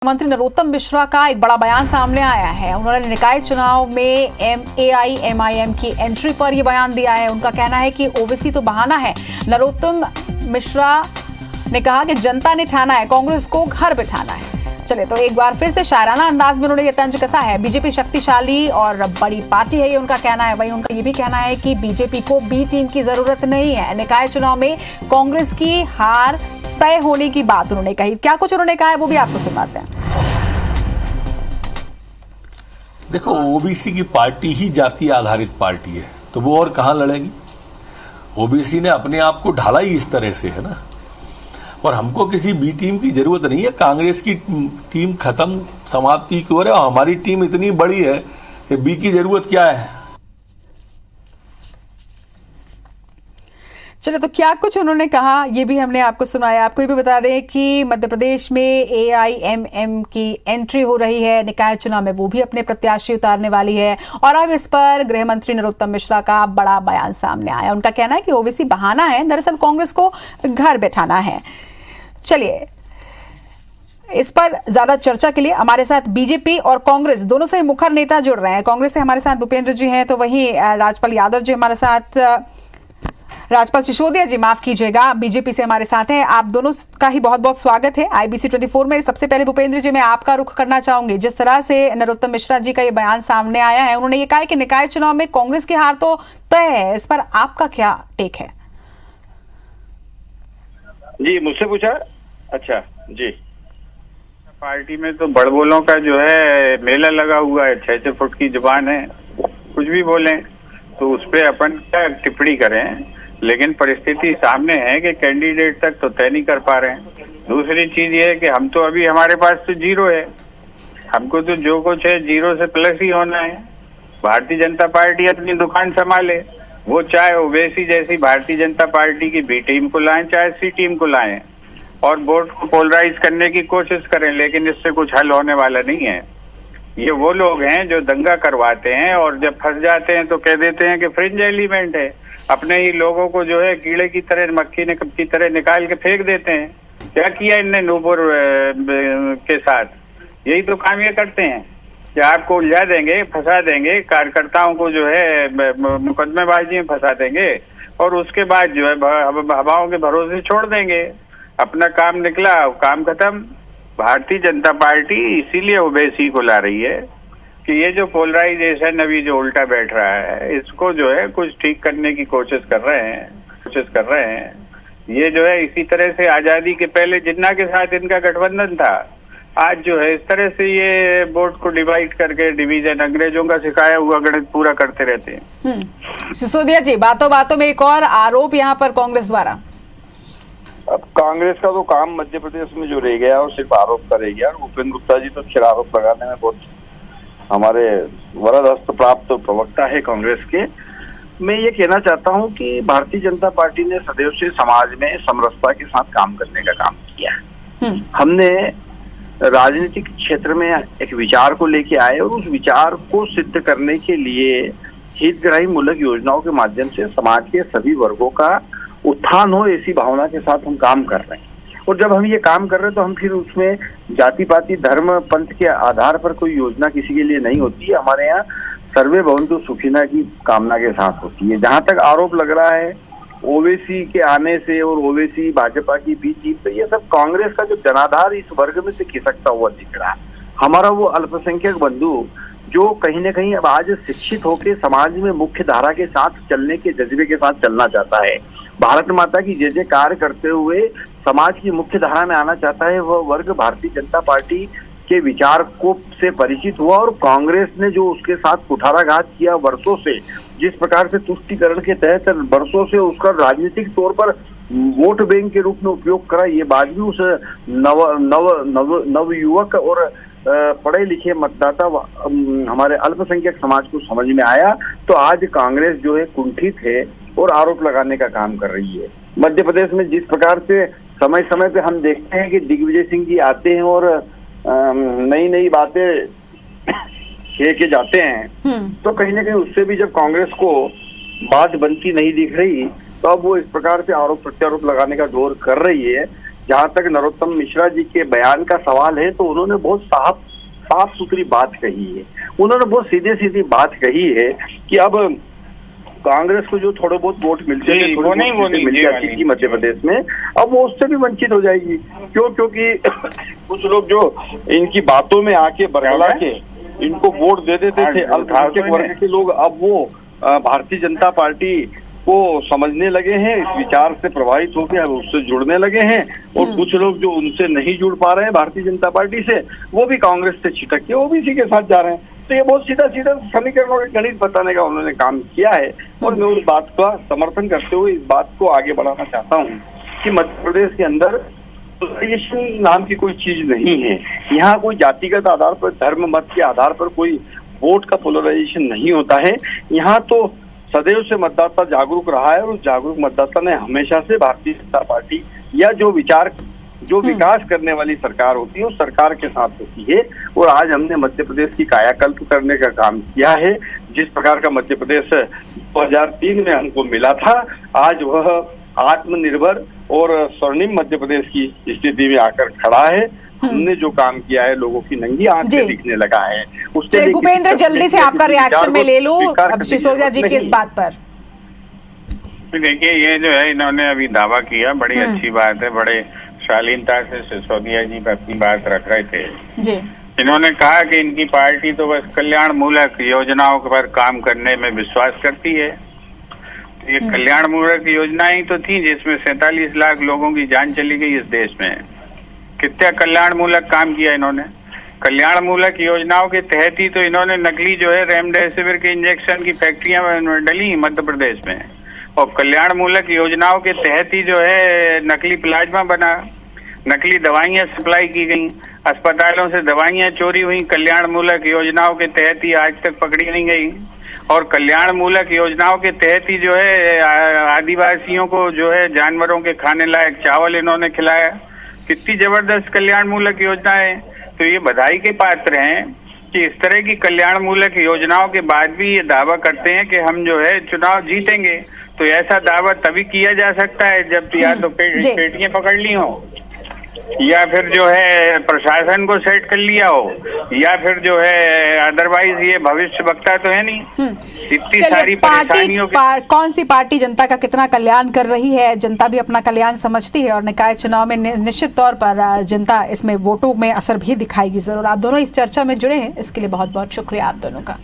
मंत्री नरोत्तम मिश्रा का एक बड़ा बयान सामने आया है। उन्होंने निकाय चुनाव में एआईएमआईएम की एंट्री पर यह बयान दिया है। उनका कहना है कि ओबीसी तो बहाना है। नरोत्तम मिश्रा ने कहा कि जनता ने ठाना है, कांग्रेस को घर बिठाना है। चलिए तो एक बार फिर से शायराना अंदाज में उन्होंने ये तंज कसा है। बीजेपी शक्तिशाली और बड़ी पार्टी है, ये उनका कहना है। वहीं उनका ये भी कहना है कि बीजेपी को बी टीम की जरूरत नहीं है। निकाय चुनाव में कांग्रेस की हार तय होने की बात उन्होंने कही। क्या कुछ उन्होंने कहा है वो भी आपको सुनाते हैं। देखो, ओबीसी की पार्टी ही जाति आधारित पार्टी है, तो वो और कहां लड़ेगी। ओबीसी ने अपने आप को ढाला ही इस तरह से है ना। और हमको किसी बी टीम की जरूरत नहीं है। कांग्रेस की टीम खत्म, समाप्ति की ओर है और हमारी टीम इतनी बड़ी है कि बी की जरूरत क्या है। चलो तो क्या कुछ उन्होंने कहा ये भी हमने आपको सुनाया। आपको ये भी बता दें कि मध्य प्रदेश में एआईएमएम की एंट्री हो रही है। निकाय चुनाव में वो भी अपने प्रत्याशी उतारने वाली है। और अब इस पर गृह मंत्री नरोत्तम मिश्रा का बड़ा बयान सामने आया। उनका कहना है कि ओबीसी बहाना है, दरअसल कांग्रेस को घर बैठाना है। चलिए इस पर ज्यादा चर्चा के लिए हमारे साथ बीजेपी और कांग्रेस दोनों से मुखर नेता जुड़ रहे हैं। कांग्रेस से हमारे साथ भूपेंद्र जी हैं, तो वहीं राजपाल यादव जी हमारे साथ, राजपाल सिसोदिया जी माफ कीजिएगा, बीजेपी से हमारे साथ हैं। आप दोनों का ही बहुत बहुत स्वागत है IBC 24 में। सबसे पहले भूपेंद्र जी मैं आपका रुख करना चाहूंगी। जिस तरह से नरोत्तम मिश्रा जी का ये बयान सामने आया है, उन्होंने ये कहा कि निकाय चुनाव में कांग्रेस की हार तो तय है। इस पर आपका क्या टेक है? जी मुझसे पूछा। अच्छा जी, पार्टी में तो बड़बोलों का जो है मेला लगा हुआ है। 6 फुट की जुबान है, कुछ भी बोलें तो उस पर अपन क्या टिप्पणी करें। लेकिन परिस्थिति सामने है कि कैंडिडेट तक तो तय नहीं कर पा रहे हैं। दूसरी चीज ये है कि हम तो अभी हमारे पास तो जीरो है। हमको तो जो कुछ है जीरो से प्लस ही होना है। भारतीय जनता पार्टी अपनी दुकान संभाले, वो चाहे ओवैसी जैसी भारतीय जनता पार्टी की बी टीम को लाएं, चाहे सी टीम को लाएं और वोट को पोलराइज करने की कोशिश करें, लेकिन इससे कुछ हल होने वाला नहीं है। ये वो लोग हैं जो दंगा करवाते हैं और जब फंस जाते हैं तो कह देते हैं कि फ्रिंज एलिमेंट है। अपने ही लोगों को जो है कीड़े की तरह, मक्खी ने की तरह निकाल के फेंक देते हैं। क्या किया इनने नूपुर के साथ? यही तो काम ये करते हैं कि आपको उलझा देंगे, फंसा देंगे, कार्यकर्ताओं को जो है मुकदमेबाजी में फंसा देंगे और उसके बाद जो है हवाओं के भरोसे छोड़ देंगे। अपना काम निकला, काम खत्म। भारतीय जनता पार्टी इसीलिए ओबीसी को ला रही है कि ये जो पोलराइजेशन अभी जो उल्टा बैठ रहा है, इसको जो है कुछ ठीक करने की कोशिश कर रहे हैं। ये जो है इसी तरह से आजादी के पहले जिन्ना के साथ इनका गठबंधन था, आज जो है इस तरह से ये वोट को डिवाइड करके डिवीजन अंग्रेजों का सिखाया हुआ गणित पूरा करते रहते हैं। सिसोदिया जी, बातों बातों में एक और आरोप यहाँ पर कांग्रेस द्वारा। अब कांग्रेस का तो काम मध्य प्रदेश में जो रह गया और सिर्फ आरोप का रह गया। और भूपेंद्र गुप्ता जी तो फिर आरोप लगाने में बहुत हमारे वरद हस्त प्राप्त प्रवक्ता है कांग्रेस के। मैं ये कहना चाहता हूं कि भारतीय जनता पार्टी ने सदैव से समाज में समरसता के साथ काम करने का काम किया है। हमने राजनीतिक क्षेत्र में एक विचार को लेके आए और उस विचार को सिद्ध करने के लिए हितग्राही मूलक योजनाओं के माध्यम से समाज के सभी वर्गों का उत्थान हो, ऐसी भावना के साथ हम काम कर रहे हैं। और जब हम ये काम कर रहे हैं तो हम फिर उसमें जाति पाति धर्म पंथ के आधार पर कोई योजना किसी के लिए नहीं होती है। हमारे यहाँ सर्वे भवन्तु सुखिना की कामना के साथ होती है। जहां तक आरोप लग रहा है ओवैसी के आने से और ओवैसी भाजपा की बीच, तो ये सब कांग्रेस का जो जनाधार इस वर्ग में से खिसकता हुआ दिख रहा है। हमारा वो अल्पसंख्यक बंधु जो कहीं ना कहीं अब आज शिक्षित होकर समाज में मुख्य धारा के साथ चलने के जज्बे के साथ चलना चाहता है, भारत माता की जय जयकार करते हुए समाज की मुख्य धारा में आना चाहता है, वह वर्ग भारतीय जनता पार्टी के विचार को से परिचित हुआ। और कांग्रेस ने जो उसके साथ कुठाराघात किया वर्षों से, जिस प्रकार से तुष्टीकरण के तहत वर्षों से उसका राजनीतिक तौर पर वोट बैंक के रूप में उपयोग करा, ये बात भी उस नव युवक और पढ़े लिखे मतदाता हमारे अल्पसंख्यक समाज को समझ में आया। तो आज कांग्रेस जो है कुंठित है और आरोप लगाने का काम कर रही है। मध्य प्रदेश में जिस प्रकार से समय समय पे हम देखते हैं कि दिग्विजय सिंह जी आते हैं और नई नई बातें कह के जाते हैं, तो कहीं ना कहीं उससे भी जब कांग्रेस को बात बनती नहीं दिख रही, तो अब वो इस प्रकार से आरोप प्रत्यारोप लगाने का दौर कर रही है। जहां तक नरोत्तम मिश्रा जी के बयान का सवाल है, तो उन्होंने बहुत साफ सुथरी बात कही है। उन्होंने बहुत सीधे सीधी बात कही है कि अब कांग्रेस को जो थोड़े बहुत वोट मिलते थे, वो नहीं मिल जाती थी मध्य प्रदेश में, अब वो उससे भी वंचित हो जाएगी। क्योंकि कुछ लोग जो इनकी बातों में आके बरगला के इनको वोट दे देते थे, अल्पसंख्यक वर्ग के लोग, अब वो भारतीय जनता पार्टी को समझने लगे हैं, इस विचार से प्रभावित होकर अब उससे जुड़ने लगे हैं। और कुछ लोग जो उनसे नहीं जुड़ पा रहे हैं भारतीय जनता पार्टी से, वो भी कांग्रेस से छिटक के ओबीसी के साथ जा रहे हैं। तो ये बहुत सीधा समीकरणों के गणित बताने का उन्होंने काम किया है। और मैं उस बात का समर्थन करते हुए इस बात को आगे बढ़ाना चाहता हूँ कि मध्य प्रदेश के अंदर पोलराइजेशन नाम की कोई चीज नहीं है। यहाँ कोई जातिगत आधार पर, धर्म मत के आधार पर कोई वोट का पोलराइजेशन नहीं होता है। यहाँ तो सदैव से मतदाता जागरूक रहा है और उस जागरूक मतदाता ने हमेशा से भारतीय जनता पार्टी या जो विकास करने वाली सरकार होती है उस सरकार के साथ होती है। और आज हमने मध्य प्रदेश की कायाकल्प करने का काम किया है। जिस प्रकार का मध्य प्रदेश 2003 में हमको मिला था, आज वह आत्मनिर्भर और स्वर्णिम मध्य प्रदेश की स्थिति में आकर खड़ा है। हमने जो काम किया है, लोगों की नंगी आंख से दिखने लगा है। उससे भूपेंद्र, जल्दी से आपका रिएक्शन में ले लूं अब सिसोदिया जी की इस बात पर। देखिए, ये जो है इन्होंने अभी दावा किया, बड़ी अच्छी बात है, बड़े शालीनता से सिसोदिया जी अपनी बात रख रहे थे जी। इन्होंने कहा कि इनकी पार्टी तो बस कल्याण मूलक योजनाओं पर काम करने में विश्वास करती है। ये कल्याण मूलक योजनाएं तो थी जिसमें 47 लाख लोगों की जान चली गई इस देश में। कितना कल्याण मूलक काम किया इन्होंने। कल्याण मूलक योजनाओं के तहत ही तो इन्होंने नकली जो है रेमडेसिविर के इंजेक्शन की फैक्ट्रियां डली मध्य प्रदेश में, और कल्याण मूलक योजनाओं के तहत ही जो है नकली प्लाज्मा बना, नकली दवाइयां सप्लाई की गई, अस्पतालों से दवाइयां चोरी हुई, कल्याण मूलक योजनाओं के तहत ही आज तक पकड़ी नहीं गई। और कल्याण मूलक योजनाओं के तहत ही जो है आदिवासियों को जो है जानवरों के खाने लायक चावल इन्होंने खिलाया। कितनी जबरदस्त कल्याण मूलक योजना है। तो ये बधाई के पात्र हैं कि इस तरह की कल्याण मूलक योजनाओं के बाद भी ये दावा करते हैं कि हम जो है चुनाव जीतेंगे। तो ऐसा दावा तभी किया जा सकता है जब या तो पेटियां पकड़ ली हो, या फिर जो है प्रशासन को सेट कर लिया हो, या फिर जो है अदरवाइज ये भविष्य वक्ता तो है नहीं। इतनी सारी परेशानियों कौन सी पार्टी जनता का कितना कल्याण कर रही है, जनता भी अपना कल्याण समझती है और निकाय चुनाव में निश्चित तौर पर जनता इसमें वोटों में असर भी दिखाएगी जरूर। आप दोनों इस चर्चा में जुड़े हैं, इसके लिए बहुत बहुत शुक्रिया आप दोनों का।